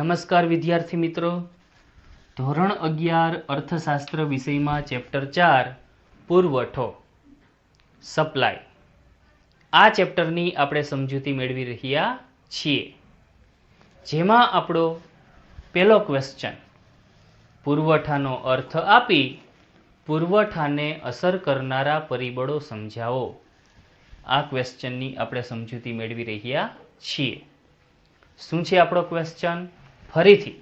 નમસ્કાર વિદ્યાર્થી મિત્રો, ધોરણ 11 અર્થશાસ્ત્ર વિષયમાં ચેપ્ટર 4 પુરવઠો સપ્લાય આ ચેપ્ટરની આપણે સમજૂતી મેળવી રહ્યા છીએ, જેમાં આપણો પહેલો ક્વેશ્ચન પુરવઠાનો અર્થ આપી પુરવઠાને અસર કરનારા પરિબળો સમજાવો. આ ક્વેશ્ચનની આપણે સમજૂતી મેળવી રહ્યા છીએ. શું છે આપણો ક્વેશ્ચન? ફરીથી,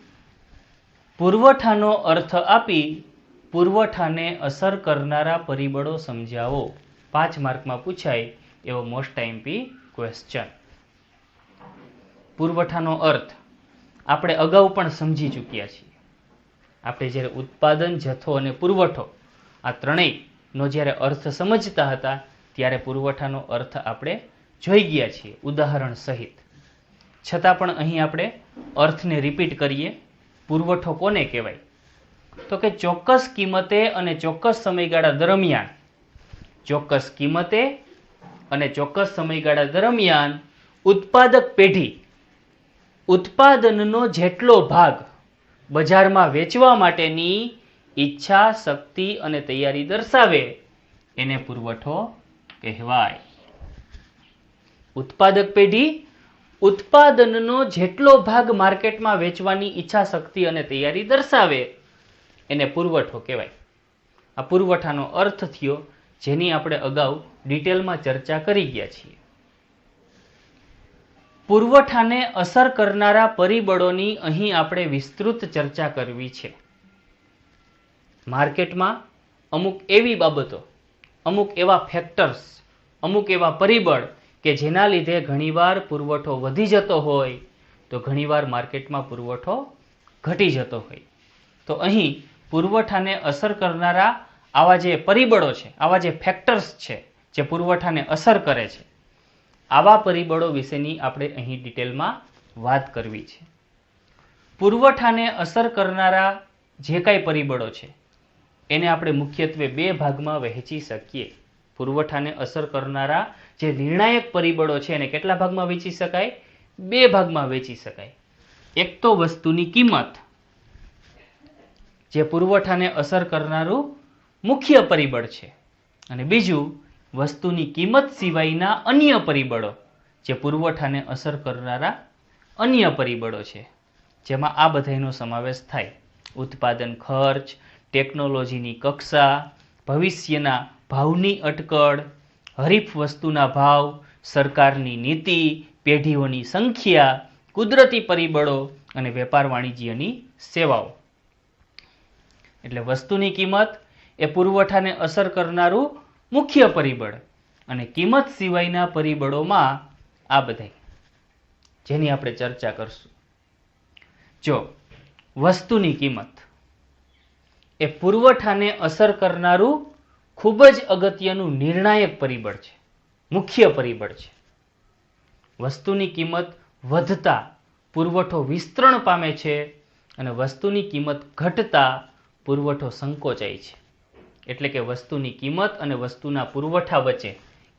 પુરવઠાનો અર્થ આપી પુરવઠાને અસર કરનારા પરિબળો સમજાવો. 5 માર્કમાં પૂછાય એવો મોસ્ટ આઈએમપી ક્વેશ્ચન. પુરવઠાનો અર્થ આપણે અગાઉ પણ સમજી ચૂક્યા છીએ. આપણે જ્યારે ઉત્પાદન, જથ્થો અને પુરવઠો આ ત્રણેયનો જ્યારે અર્થ સમજતા હતા ત્યારે પુરવઠાનો અર્થ આપણે જોઈ ગયા છીએ ઉદાહરણ સહિત. છતાં પણ અહીં આપણે અર્થને રિપીટ કરીએ. પુરવઠો કોને કહેવાય? તો કે ચોક્કસ કિંમતે અને ચોક્કસ સમયગાળા દરમિયાન, ચોક્કસ કિંમતે અને ચોક્કસ સમયગાળા દરમિયાન ઉત્પાદક પેઢી ઉત્પાદનનો જેટલો ભાગ બજારમાં વેચવા માટેની ઈચ્છા, શક્તિ અને તૈયારી દર્શાવે એને પુરવઠો કહેવાય. ઉત્પાદક પેઢી ઉત્પાદનનો જેટલો ભાગ માર્કેટમાં વેચવાની ઈચ્છા, શક્તિ અને તૈયારી દર્શાવે એને પુરવઠો કહેવાય. આ પુરવઠાનો અર્થ થયો, જેની આપણે અગાઉ ડિટેલમાં ચર્ચા કરી ગયા છીએ. પુરવઠાને અસર કરનારા પરિબળોની અહીં આપણે વિસ્તૃત ચર્ચા કરવી છે. માર્કેટમાં અમુક એવી બાબતો, અમુક એવા ફેક્ટર્સ, અમુક એવા પરિબળ કે જેના લીધે ઘણીવાર પુરવઠો વધી જતો હોય તો ઘણીવાર માર્કેટમાં પુરવઠો ઘટી જતો હોય. તો અહીં પુરવઠાને અસર કરનારા આવા જે પરિબળો છે, આવા જે ફેક્ટર્સ છે જે પુરવઠાને અસર કરે છે, આવા પરિબળો વિશેની આપણે અહીં ડિટેલમાં વાત કરવી છે. પુરવઠાને અસર કરનારા જે કાંઈ પરિબળો છે એને આપણે મુખ્યત્વે 2 ભાગમાં વહેંચી શકીએ. પુરવઠાને અસર કરનારા જે નિર્ણાયક પરિબળો છે એને કેટલા ભાગમાં વહેંચી શકાય? 2 ભાગમાં વહેંચી શકાય. એક તો વસ્તુની કિંમત, જે પુરવઠાને અસર કરનારું મુખ્ય પરિબળ છે, અને બીજું વસ્તુની કિંમત સિવાયના અન્ય પરિબળો જે પુરવઠાને અસર કરનારા અન્ય પરિબળો છે, જેમાં આ બધાનો સમાવેશ થાય. ઉત્પાદન ખર્ચ, ટેકનોલોજીની કક્ષા, ભવિષ્યના ભાવની અટકળ, હરીફ વસ્તુના ભાવ, સરકારની નીતિ, પેઢીઓની સંખ્યા, કુદરતી પરિબળો અને વેપાર વાણિજ્યની સેવાઓ. એટલે વસ્તુની કિંમત એ પુરવઠાને અસર કરનારું મુખ્ય પરિબળ, અને કિંમત સિવાયના પરિબળોમાં આ બધા જેની આપણે ચર્ચા કરશું. જો વસ્તુની કિંમત એ પુરવઠાને અસર કરનારું ખૂબ જ અગત્યનું નિર્ણાયક પરિબળ છે, મુખ્ય પરિબળ છે. વસ્તુની કિંમત વધતા પુરવઠો વિસ્તરણ પામે છે અને વસ્તુની કિંમત ઘટતા પુરવઠો સંકોચાય છે. એટલે કે વસ્તુની કિંમત અને વસ્તુના પુરવઠા વચ્ચે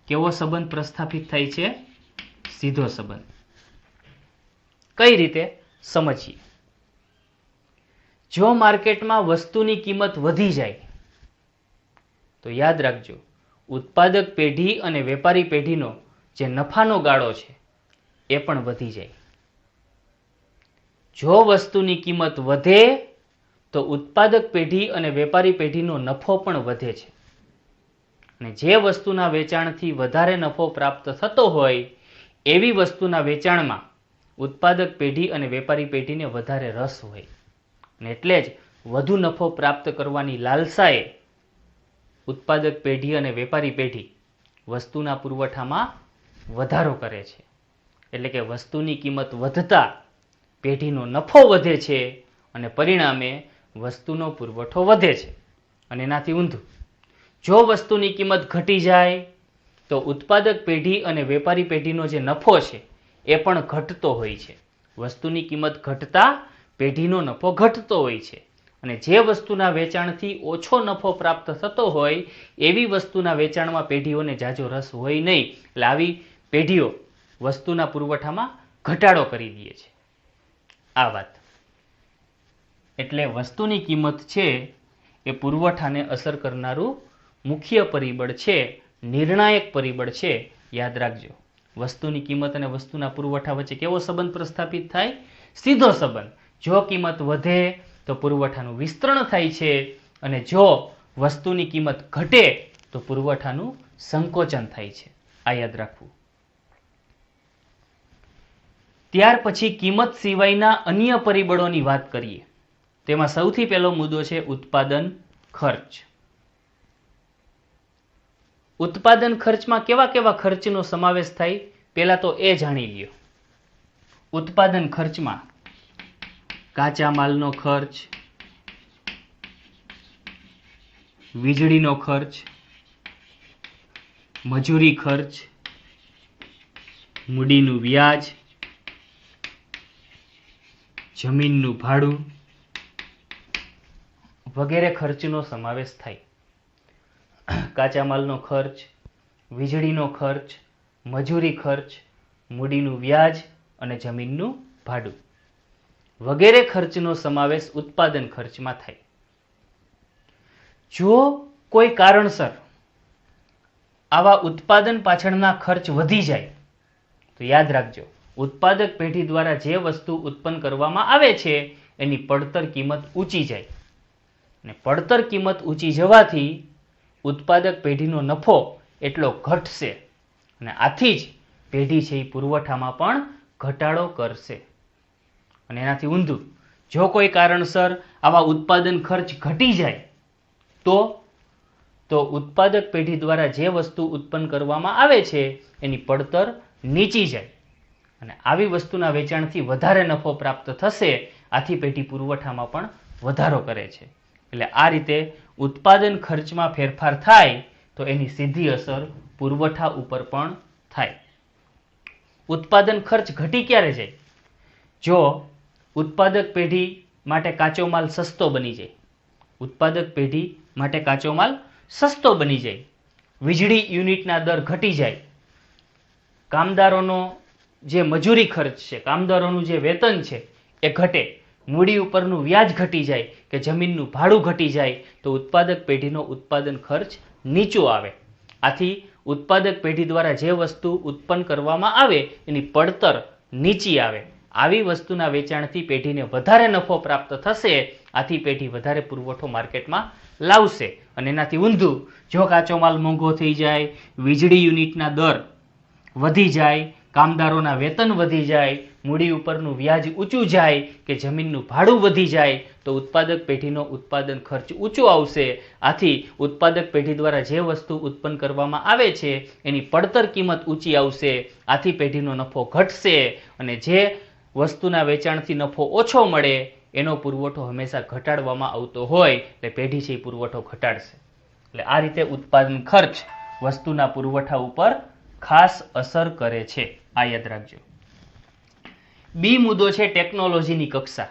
કેવો સંબંધ પ્રસ્થાપિત થાય છે? સીધો સંબંધ. કઈ રીતે સમજીએ? જો માર્કેટમાં વસ્તુની કિંમત વધી જાય તો યાદ રાખજો, ઉત્પાદક પેઢી અને વેપારી પેઢીનો જે નફાનો ગાળો છે એ પણ વધી જાય. જો વસ્તુની કિંમત વધે તો ઉત્પાદક પેઢી અને વેપારી પેઢીનો નફો પણ વધે છે, અને જે વસ્તુના વેચાણથી વધારે નફો પ્રાપ્ત થતો હોય એવી વસ્તુના વેચાણમાં ઉત્પાદક પેઢી અને વેપારી પેઢીને વધારે રસ હોય, અને એટલે જ વધુ નફો પ્રાપ્ત કરવાની લાલસાએ ઉત્પાદક પેઢી અને વેપારી પેઢી વસ્તુના પુરવઠામાં વધારો કરે છે. એટલે કે વસ્તુની કિંમત વધતા પેઢીનો નફો વધે છે અને પરિણામે વસ્તુનો પુરવઠો વધે છે. અને એનાથી ઊંધું, જો વસ્તુની કિંમત ઘટી જાય તો ઉત્પાદક પેઢી અને વેપારી પેઢીનો જે નફો છે એ પણ ઘટતો હોય છે. વસ્તુની કિંમત ઘટતા પેઢીનો નફો ઘટતો હોય છે, અને જે વસ્તુના વેચાણથી ઓછો નફો પ્રાપ્ત થતો હોય એવી વસ્તુના વેચાણમાં પેઢીઓને જાજો રસ હોય નહીં. એટલે આવી પેઢીઓ વસ્તુના પુરવઠામાં ઘટાડો કરી દે છે. આ વાત. એટલે વસ્તુની કિંમત છે એ પુરવઠાને અસર કરનારું મુખ્ય પરિબળ છે, નિર્ણાયક પરિબળ છે. યાદ રાખજો, વસ્તુની કિંમત અને વસ્તુના પુરવઠા વચ્ચે કેવો સંબંધ પ્રસ્થાપિત થાય? સીધો સંબંધ. જો કિંમત વધે તો પુરવઠાનું વિસ્તરણ થાય છે, અને જો વસ્તુની કિંમત ઘટે તો પુરવઠાનું સંકોચન થાય છે. આ યાદ રાખવું. ત્યાર પછી કિંમત સિવાયના અન્ય પરિબળોની વાત કરીએ. તેમાં સૌથી પહેલો મુદ્દો છે ઉત્પાદન ખર્ચ. ઉત્પાદન ખર્ચમાં કેવા કેવા ખર્ચનો સમાવેશ થાય? પહેલા તો એ જાણી લ્યો. ઉત્પાદન ખર્ચમાં કાચા માલનો ખર્ચ, વીજળીનો ખર્ચ, મજૂરી ખર્ચ, મૂડીનું વ્યાજ, જમીનનું ભાડું વગેરે ખર્ચનો સમાવેશ થાય. કાચા માલનો ખર્ચ, વીજળીનો ખર્ચ, મજૂરી ખર્ચ, મૂડીનું વ્યાજ અને જમીનનું ભાડું વગેરે ખર્ચનો સમાવેશ ઉત્પાદન ખર્ચમાં થાય. જો કોઈ કારણસર આવા ઉત્પાદન પાછળના ખર્ચ વધી જાય તો યાદ રાખજો, ઉત્પાદક પેઢી દ્વારા જે વસ્તુ ઉત્પન્ન કરવામાં આવે છે એની પડતર કિંમત ઊંચી જાય, અને પડતર કિંમત ઊંચી જવાથી ઉત્પાદક પેઢીનો નફો એટલો ઘટશે, અને આથી જ પેઢી છે એ પુરવઠામાં પણ ઘટાડો કરશે. અને એનાથી ઊંધું, જો કોઈ કારણસર આવા ઉત્પાદન ખર્ચ ઘટી જાય તો ઉત્પાદક પેઢી દ્વારા જે વસ્તુ ઉત્પન્ન કરવામાં આવે છે એની પડતર નીચી જાય, અને આવી વસ્તુના વેચાણથી વધારે નફો પ્રાપ્ત થશે. આથી પેઢી પુરવઠામાં પણ વધારો કરે છે. એટલે આ રીતે ઉત્પાદન ખર્ચમાં ફેરફાર થાય તો એની સીધી અસર પુરવઠા ઉપર પણ થાય. ઉત્પાદન ખર્ચ ઘટી ક્યારે જાય? જો ઉત્પાદક પેઢી માટે કાચો માલ સસ્તો બની જાય. ઉત્પાદક પેઢી માટે કાચો માલ સસ્તો બની જાય, વીજળી યુનિટના દર ઘટી જાય, કામદારોનો જે મજૂરી ખર્ચ છે, કામદારોનું જે વેતન છે એ ઘટે, મૂડી ઉપરનું વ્યાજ ઘટી જાય કે જમીનનું ભાડું ઘટી જાય તો ઉત્પાદક પેઢીનો ઉત્પાદન ખર્ચ નીચો આવે. આથી ઉત્પાદક પેઢી દ્વારા જે વસ્તુ ઉત્પન્ન કરવામાં આવે એની પડતર નીચી આવે. આવી વસ્તુના વેચાણથી પેઢીને વધારે નફો પ્રાપ્ત થશે. આથી પેઢી વધારે પુરવઠો માર્કેટમાં લાવશે. અને એનાથી ઊંધું, જો કાચો માલ મોંઘો થઈ જાય, વીજળી યુનિટના દર વધી જાય, કામદારોના વેતન વધી જાય, મૂડી ઉપરનું વ્યાજ ઊંચું જાય કે જમીનનું ભાડું વધી જાય તો ઉત્પાદક પેઢીનો ઉત્પાદન ખર્ચ ઊંચો આવશે. આથી ઉત્પાદક પેઢી દ્વારા જે વસ્તુ ઉત્પન્ન કરવામાં આવે છે એની પડતર કિંમત ઊંચી આવશે. આથી પેઢીનો નફો ઘટશે, અને જે વસ્તુના વેચાણથી નફો ઓછો મળે એનો પુરવઠો હંમેશા ઘટાડવામાં આવતો હોય એટલે પેઢી છે એ પુરવઠો ઘટાડશે. એટલે આ રીતે ઉત્પાદન ખર્ચ વસ્તુના પુરવઠા ઉપર ખાસ અસર કરે છે. આ યાદ રાખજો. બી મુદ્દો છે ટેકનોલોજીની કક્ષા.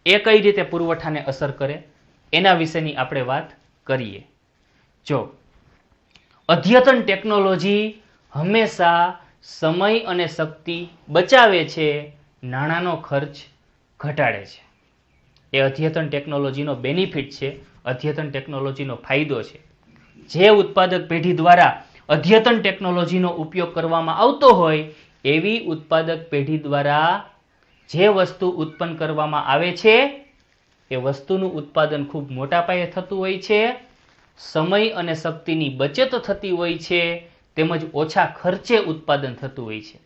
એ કઈ રીતે પુરવઠાને અસર કરે એના વિશેની આપણે વાત કરીએ. જો અદ્યતન ટેકનોલોજી હંમેશા સમય અને શક્તિ બચાવે છે, નાણાંનો ખર્ચ ઘટાડે છે. એ અદ્યતન ટેકનોલોજીનો બેનિફિટ છે, અદ્યતન ટેકનોલોજીનો ફાયદો છે. જે ઉત્પાદક પેઢી દ્વારા અદ્યતન ટેકનોલોજીનો ઉપયોગ કરવામાં આવતો હોય એવી ઉત્પાદક પેઢી દ્વારા જે વસ્તુ ઉત્પન્ન કરવામાં આવે છે એ વસ્તુનું ઉત્પાદન ખૂબ મોટા પાયે થતું હોય છે, સમય અને શક્તિની બચત થતી હોય છે, તેમજ ઓછા ખર્ચે ઉત્પાદન થતું હોય છે.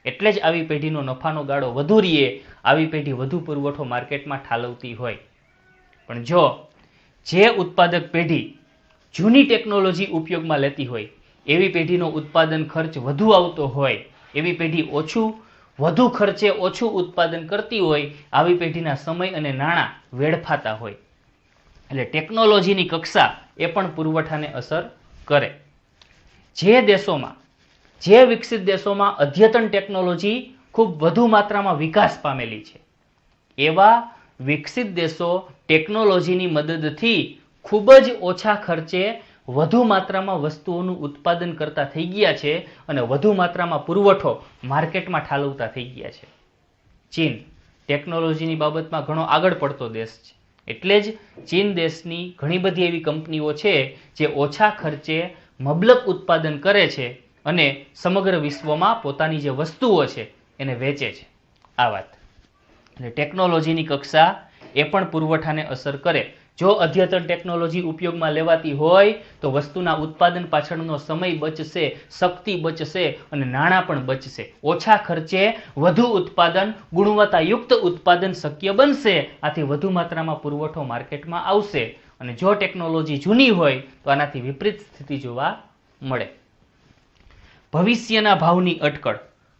એટલે જ આવી પેઢીનો નફાનો ગાળો વધુ રહીએ, આવી પેઢી વધુ પુરવઠો માર્કેટમાં ઠાલવતી હોય. પણ જો જે ઉત્પાદક પેઢી જૂની ટેકનોલોજી ઉપયોગમાં લેતી હોય, એવી પેઢીનો ઉત્પાદન ખર્ચ વધુ આવતો હોય, એવી પેઢી વધુ ખર્ચે ઓછું ઉત્પાદન કરતી હોય, આવી પેઢીના સમય અને નાણાં વેડફાતા હોય. એટલે ટેકનોલોજીની કક્ષા એ પણ પુરવઠાને અસર કરે. જે વિકસિત દેશોમાં અદ્યતન ટેકનોલોજી ખૂબ વધુ માત્રામાં વિકાસ પામેલી છે, એવા વિકસિત દેશો ટેકનોલોજીની મદદથી ખૂબ જ ઓછા ખર્ચે વધુ માત્રામાં વસ્તુઓનું ઉત્પાદન કરતા થઈ ગયા છે અને વધુ માત્રામાં પુરવઠો માર્કેટમાં ઠાલવતા થઈ ગયા છે. ચીન ટેકનોલોજીની બાબતમાં ઘણો આગળ પડતો દેશ છે. એટલે જ ચીન દેશની ઘણી બધી એવી કંપનીઓ છે જે ઓછા ખર્ચે મબલક ઉત્પાદન કરે છે અને સમગ્ર વિશ્વમાં પોતાની જે વસ્તુઓ છે એને વેચે છે. આ વાત એટલે ટેકનોલોજીની કક્ષા એ પણ પુરવઠાને અસર કરે. જો અદ્યતન ટેકનોલોજી ઉપયોગમાં લેવાતી હોય તો વસ્તુના ઉત્પાદન પાછળનો સમય બચશે, શક્તિ બચશે અને નાણાં પણ બચશે. ઓછા ખર્ચે વધુ ઉત્પાદન, ગુણવત્તાયુક્ત ઉત્પાદન શક્ય બનશે. આથી વધુ માત્રામાં પુરવઠો માર્કેટમાં આવશે. અને જો ટેકનોલોજી જૂની હોય તો આનાથી વિપરીત સ્થિતિ જોવા મળે. ભવિષ્યના ભાવની અટકળ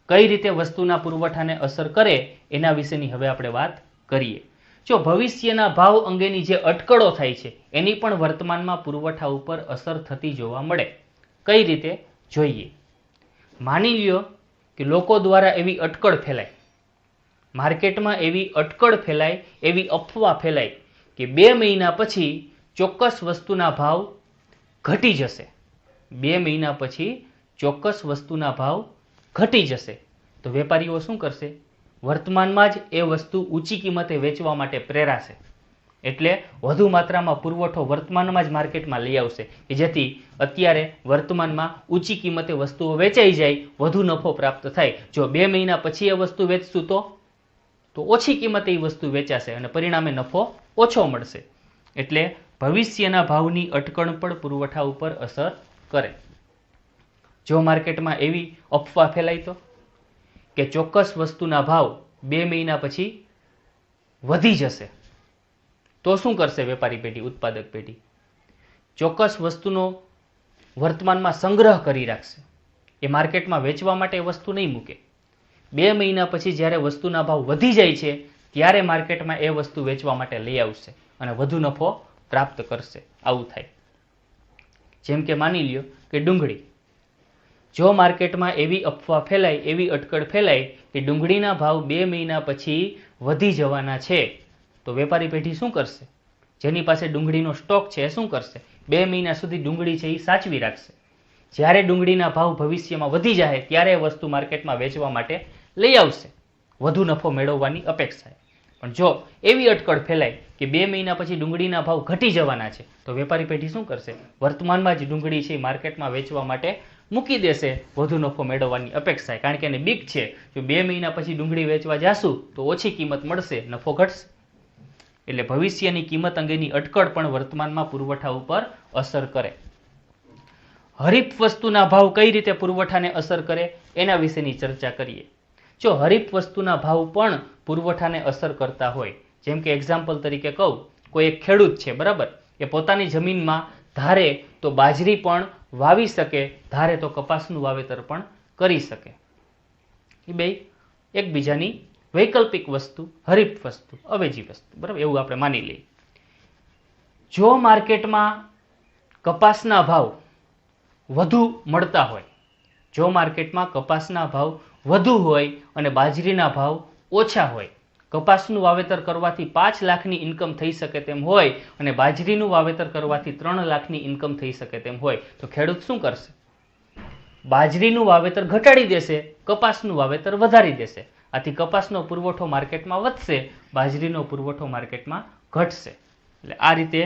કઈ રીતે વસ્તુના પુરવઠાને અસર કરે એના વિશેની હવે આપણે વાત કરીએ. જો ભવિષ્યના ભાવ અંગેની જે અટકળો થાય છે એની પણ વર્તમાનમાં પુરવઠા ઉપર અસર થતી જોવા મળે. કઈ રીતે જોઈએ? માની લ્યો કે લોકો દ્વારા એવી અટકળ ફેલાય, માર્કેટમાં એવી અટકળ ફેલાય, એવી અફવા ફેલાય કે 2 મહિના પછી ચોક્કસ વસ્તુના ભાવ ઘટી જશે. 2 મહિના પછી ચોક્કસ વસ્તુના ભાવ ઘટી જશે. તો વેપારીઓ શું કરશે? વર્તમાનમાં જ એ વસ્તુ ઊંચી કિંમતે વેચવા માટે પ્રેરાશે. એટલે વધુ માત્રામાં પુરવઠો વર્તમાનમાં જ માર્કેટમાં લઈ આવશે કે જેથી અત્યારે વર્તમાનમાં ઊંચી કિંમતે વસ્તુઓ વેચાઈ જાય, વધુ નફો પ્રાપ્ત થાય. જો 2 મહિના પછી એ વસ્તુ વેચશું તો ઓછી કિંમતે એ વસ્તુ વેચાશે અને પરિણામે નફો ઓછો મળશે. એટલે ભવિષ્યના ભાવની અટકણ પણ પુરવઠા ઉપર અસર કરે. જો માર્કેટમાં એવી અફવા ફેલાય તો કે ચોક્કસ વસ્તુના ભાવ 2 મહિના પછી વધી જશે, તો શું કરશે વેપારી પેઢી, ઉત્પાદક પેઢી? ચોક્કસ વસ્તુનો વર્તમાનમાં સંગ્રહ કરી રાખશે. એ માર્કેટમાં વેચવા માટે એ વસ્તુ નહીં મૂકે. 2 મહિના પછી જ્યારે વસ્તુના ભાવ વધી જાય છે ત્યારે માર્કેટમાં એ વસ્તુ વેચવા માટે લઈ આવશે અને વધુ નફો પ્રાપ્ત કરશે. આવું થાય. જેમ કે માની લ્યો કે ડુંગળી. જો માર્કેટમાં એવી અફવા ફેલાય, એવી અટકળ ફેલાય કે ડુંગળીના ભાવ 2 મહિના પછી વધી જવાના છે, તો વેપારી પેઢી શું કરશે? જેની પાસે ડુંગળીનો સ્ટોક છે એ શું કરશે? 2 મહિના સુધી ડુંગળી છે એ સાચવી રાખશે. જ્યારે ડુંગળીના ભાવ ભવિષ્યમાં વધી જાય ત્યારે એ વસ્તુ માર્કેટમાં વેચવા માટે લઈ આવશે, વધુ નફો મેળવવાની અપેક્ષાએ. પણ જો એવી અટકળ ફેલાય કે 2 મહિના પછી ડુંગળીના ભાવ ઘટી જવાના છે, તો વેપારી પેઢી શું કરશે? વર્તમાનમાં જ ડુંગળી છે માર્કેટમાં વેચવા માટે મૂકી દેશે, વધુ નફો મેળવવાની અપેક્ષાએ. કારણ કે એને બીક છે જો 2 મહિના પછી ડુંગળી વેચવા જાશું તો ઓછી કિંમત મળશે, નફો ઘટશે. એટલે ભવિષ્યની કિંમત અંગેની અટકળ પણ વર્તમાનમાં પુરવઠા ઉપર અસર કરે. હરીફ વસ્તુના ભાવ કઈ રીતે પુરવઠાને અસર કરે એના વિશેની ચર્ચા કરીએ. જો હરીફ વસ્તુના ભાવ પણ પુરવઠાને અસર કરતા હોય, જેમ કે એક્ઝામ્પલ તરીકે કહું, કોઈ એક ખેડૂત છે, બરાબર, એ પોતાની જમીનમાં ધારે તો બાજરી પણ વાવી શકે, ધારે તો કપાસનું વાવેતર પણ કરી શકે. એ બે એકબીજાની વૈકલ્પિક વસ્તુ, હરીફ વસ્તુ, અવેજી વસ્તુ, બરાબર, એવું આપણે માની લઈએ. જો માર્કેટમાં કપાસના ભાવ વધુ મળતા હોય, જો માર્કેટમાં કપાસના ભાવ વધુ હોય અને બાજરીના ભાવ ઓછા હોય, કપાસનું વાવેતર કરવાથી 5 લાખની ઇન્કમ થઈ શકે તેમ હોય અને બાજરીનું વાવેતર કરવાથી 3 લાખની ઇન્કમ થઈ શકે તેમ હોય, તો ખેડૂત શું કરશે? બાજરીનું વાવેતર ઘટાડી દેશે, કપાસનું વાવેતર વધારી દેશે. આથી કપાસનો પુરવઠો માર્કેટમાં વધશે, બાજરીનો પુરવઠો માર્કેટમાં ઘટશે. એટલે આ રીતે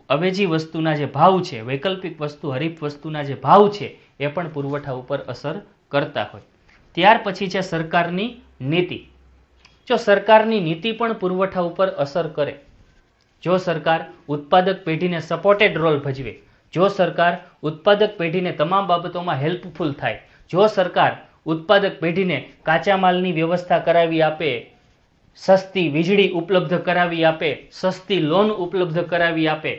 અવેજી વસ્તુના જે ભાવ છે, વૈકલ્પિક વસ્તુ, હરીફ વસ્તુના જે ભાવ છે એ પણ પુરવઠા ઉપર અસર કરતા હોય. ત્યાર પછી છે સરકારની નીતિ. જો સરકારની નીતિ પણ પુરવઠા ઉપર અસર કરે, જો સરકાર ઉત્પાદક પેઢીને સપોર્ટેડ રોલ ભજવે, જો સરકાર ઉત્પાદક પેઢીને તમામ બાબતોમાં હેલ્પફુલ થાય, જો સરકાર ઉત્પાદક પેઢીને કાચા માલની વ્યવસ્થા કરાવી આપે, સસ્તી વીજળી ઉપલબ્ધ કરાવી આપે, સસ્તી લોન ઉપલબ્ધ કરાવી આપે,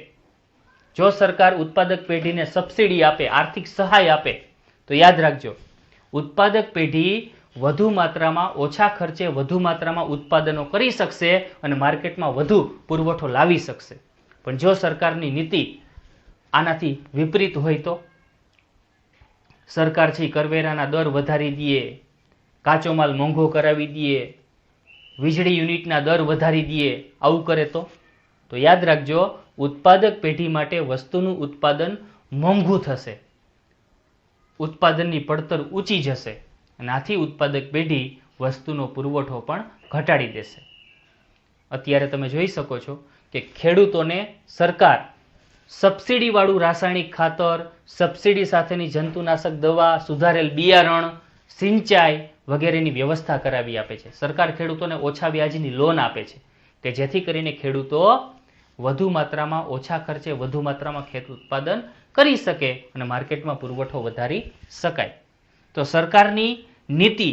જો સરકાર ઉત્પાદક પેઢીને સબસિડી આપે, આર્થિક સહાય આપે, તો યાદ રાખજો, ઉત્પાદક પેઢી વધુ માત્રામાં, ઓછા ખર્ચે વધુ માત્રામાં ઉત્પાદનો કરી શકશે અને માર્કેટમાં વધુ પુરવઠો લાવી શકશે. પણ જો સરકારની નીતિ આનાથી વિપરીત હોય તો સરકાર છે કરવેરાના દર વધારી દે, કાચો માલ મોંઘો કરાવી દે, વીજળી યુનિટના દર વધારી દે, આવું કરે તો યાદ રાખજો, ઉત્પાદક પેઢી માટે વસ્તુનું ઉત્પાદન મોંઘું થશે, ઉત્પાદનની પડતર ઊંચી જશે અને આથી ઉત્પાદક પેઢી વસ્તુનો પુરવઠો પણ ઘટાડી દેશે. અત્યારે તમે જોઈ શકો છો કે ખેડૂતોને સરકાર સબસિડીવાળું રાસાયણિક ખાતર, સબસિડી સાથેની જંતુનાશક દવા, સુધારેલ બિયારણ, સિંચાઈ વગેરેની વ્યવસ્થા કરાવી આપે છે. સરકાર ખેડૂતોને ઓછા વ્યાજની લોન આપે છે કે જેથી કરીને ખેડૂતો વધુ માત્રામાં ઓછા ખર્ચે વધુ માત્રામાં ખેત ઉત્પાદન કરી શકે અને માર્કેટમાં પુરવઠો વધારી શકાય. તો સરકારની નીતિ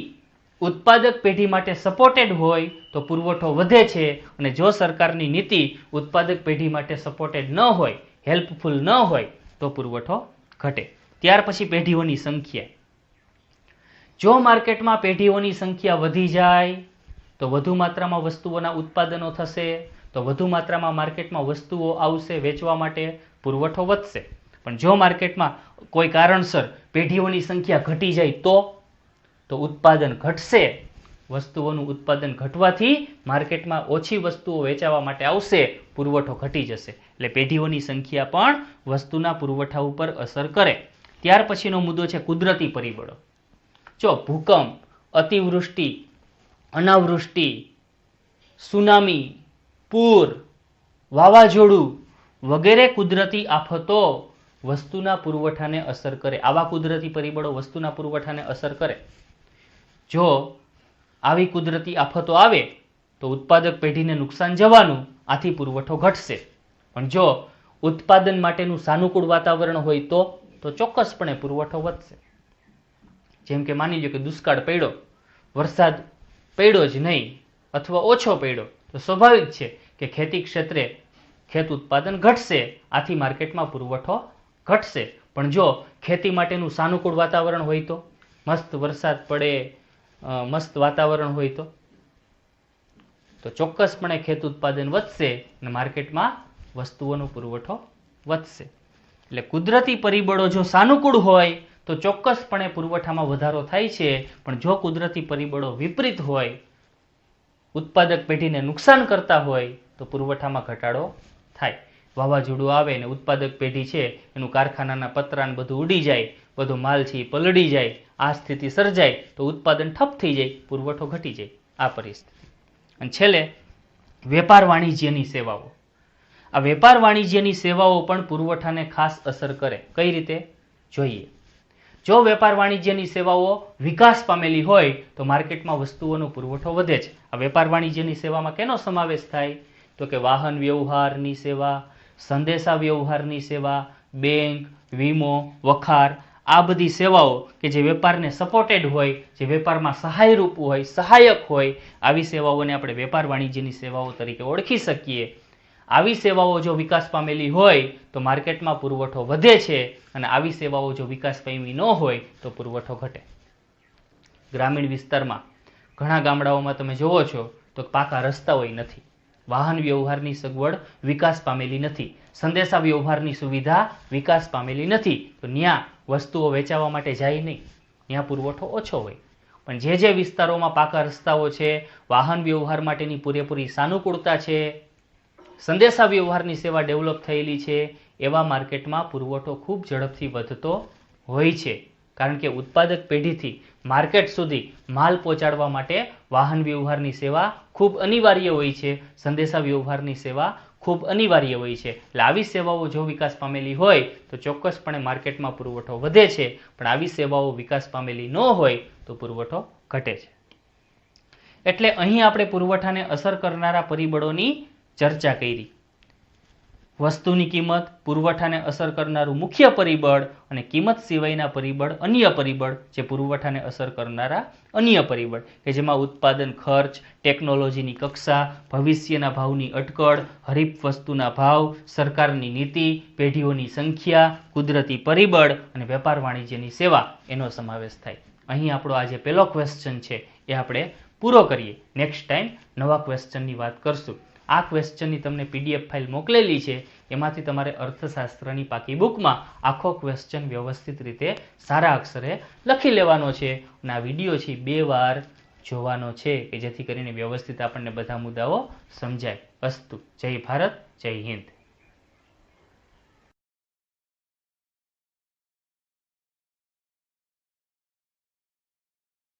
ઉત્પાદક પેઢી માટે સપોર્ટેડ હોય તો પુરવઠો વધે છે, અને જો સરકારની નીતિ ઉત્પાદક પેઢી માટે સપોર્ટેડ ન હોય, હેલ્પફુલ ન હોય તો પુરવઠો ઘટે. ત્યાર પછી પેઢીઓની સંખ્યા. જો માર્કેટમાં પેઢીઓની સંખ્યા વધી જાય તો વધુ માત્રામાં વસ્તુઓના ઉત્પાદનો થશે, તો વધુ માત્રામાં માર્કેટમાં વસ્તુઓ આવશે વેચવા માટે, પુરવઠો વધશે. પણ જો માર્કેટમાં કોઈ કારણસર પેઢીઓની સંખ્યા ઘટી જાય તો ઉત્પાદન ઘટશે. વસ્તુઓનું ઉત્પાદન ઘટવાથી માર્કેટમાં ઓછી વસ્તુઓ વેચાવા માટે આવશે, પુરવઠો ઘટી જશે. એટલે પેઢીઓની સંખ્યા પણ વસ્તુના પુરવઠા ઉપર અસર કરે. ત્યાર પછીનો મુદ્દો છે કુદરતી પરિબળો. જો ભૂકંપ, અતિવૃષ્ટિ, અનાવૃષ્ટિ, સુનામી, પૂર, વાવાઝોડું વગેરે કુદરતી આફતો વસ્તુના પુરવઠાને અસર કરે. આવા કુદરતી પરિબળો વસ્તુના પુરવઠાને અસર કરે. જો આવી કુદરતી આફતો આવે તો ઉત્પાદક પેઢીને નુકસાન જવાનું, આથી પુરવઠો ઘટશે. પણ જો ઉત્પાદન માટેનું સાનુકૂળ વાતાવરણ હોય તો ચોક્કસપણે પુરવઠો વધશે. જેમ કે માની લો કે દુષ્કાળ પડ્યો, વરસાદ પડ્યો જ નહીં અથવા ઓછો પડ્યો, તો સ્વાભાવિક છે કે ખેતી ક્ષેત્રે ખેત ઉત્પાદન ઘટશે, આથી માર્કેટમાં પુરવઠો ઘટશે. પણ જો ખેતી માટેનું સાનુકૂળ વાતાવરણ હોય તો, મસ્ત વરસાદ પડે, મસ્ત વાતાવરણ હોય તો ચોક્કસપણે ખેત ઉત્પાદન વધશે અને માર્કેટમાં વસ્તુઓનો પુરવઠો વધશે. એટલે કુદરતી પરિબળો જો સાનુકૂળ હોય તો ચોક્કસપણે પુરવઠામાં વધારો થાય છે. પણ જો કુદરતી પરિબળો વિપરીત હોય, ઉત્પાદક પેઢીને નુકસાન કરતા હોય તો પુરવઠામાં ઘટાડો થાય. વાવાઝોડું આવે ને ઉત્પાદક પેઢી છે એનું કારખાનાના પતરાને બધું ઉડી જાય, બધો માલ છે એ પલળી જાય, આ સ્થિતિ સર્જાય તો ઉત્પાદન ઠપ થઈ જાય, પુરવઠો ઘટી જાય, આ પરિસ્થિતિ. અને છેલ્લે વેપાર વાણિજ્યની સેવાઓ. આ વેપાર વાણિજ્યની સેવાઓ પણ પુરવઠાને ખાસ અસર કરે. કઈ રીતે જોઈએ? જો વેપાર વાણિજ્યની સેવાઓ વિકાસ પામેલી હોય તો માર્કેટમાં વસ્તુઓનો પુરવઠો વધે છે. આ વેપાર વાણિજ્યની સેવામાં કેનો સમાવેશ થાય? તો કે વાહન વ્યવહારની સેવા, સંદેશા વ્યવહારની સેવા, બેંક, વીમો, વખાર, આ બધી સેવાઓ કે જે વેપારને સપોર્ટેડ હોય, જે વેપારમાં સહાયરૂપ હોય, સહાયક હોય, આવી સેવાઓને આપણે વેપાર વાણિજ્યની સેવાઓ તરીકે ઓળખી શકીએ. આવી સેવાઓ જો વિકાસ પામેલી હોય તો માર્કેટમાં પુરવઠો વધે છે, અને આવી સેવાઓ જો વિકાસ પામી ન હોય તો પુરવઠો ઘટે. ગ્રામીણ વિસ્તારમાં ઘણા ગામડાઓમાં તમે જોવો છો તો પાકા રસ્તાઓ નથી, વાહન વ્યવહારની સગવડ વિકાસ પામેલી નથી, સંદેશા વ્યવહારની સુવિધા વિકાસ પામેલી નથી, તો ત્યાં વસ્તુઓ વેચાવા માટે જાય નહીં, ત્યાં પુરવઠો ઓછો હોય. પણ જે વિસ્તારોમાં પાકા રસ્તાઓ છે, વાહન વ્યવહાર માટેની પૂરેપૂરી સાનુકૂળતા છે, સંદેશા વ્યવહારની સેવા ડેવલપ થયેલી છે, એવા માર્કેટમાં પુરવઠો ખૂબ ઝડપથી વધતો હોય છે. કારણ કે ઉત્પાદક પેઢીથી માર્કેટ સુધી માલ પહોંચાડવા માટે વાહન વ્યવહારની સેવા ખૂબ અનિવાર્ય હોય છે, સંદેશા વ્યવહારની સેવા ખૂબ અનિવાર્ય હોય છે. એટલે આવી સેવાઓ જો વિકાસ પામેલી હોય તો ચોક્કસપણે માર્કેટમાં પુરવઠો વધે છે. પણ આવી સેવાઓ વિકાસ પામેલી ન હોય તો પુરવઠો ઘટે છે. એટલે અહીં આપણે પુરવઠાને અસર કરનારા પરિબળોની ચર્ચા કરી. વસ્તુની કિંમત, પુરવઠાને અસર કરનારું મુખ્ય પરિબળ, અને કિંમત સિવાયના પરિબળ અન્ય પરિબળ, જે પુરવઠાને અસર કરનારા અન્ય પરિબળ, કે જેમાં ઉત્પાદન ખર્ચ, ટેકનોલોજીની કક્ષા, ભવિષ્યના ભાવની અટકળ, હરીફ વસ્તુના ભાવ, સરકારની નીતિ, પેઢીઓની સંખ્યા, કુદરતી પરિબળ અને વેપાર વાણિજ્યની સેવા એનો સમાવેશ થાય. અહીં આપણો આ જે પહેલો ક્વેશ્ચન છે એ આપણે પૂરો કરીએ. નેક્સ્ટ ટાઈમ નવા ક્વેશ્ચનની વાત કરશું. આ ક્વેશ્ચનની તમને PDF ફાઇલ મોકલેલી છે, એમાંથી તમારે અર્થશાસ્ત્રની પાકી બુકમાં આખો ક્વેશ્ચન વ્યવસ્થિત રીતે સારા અક્ષરે લખી લેવાનો છે, અને આ વિડીયો છે 2 વાર જોવાનો છે કે જેથી કરીને વ્યવસ્થિત આપણને બધા મુદ્દાઓ સમજાય. અસ્તુ. જય ભારત, જય હિન્દ.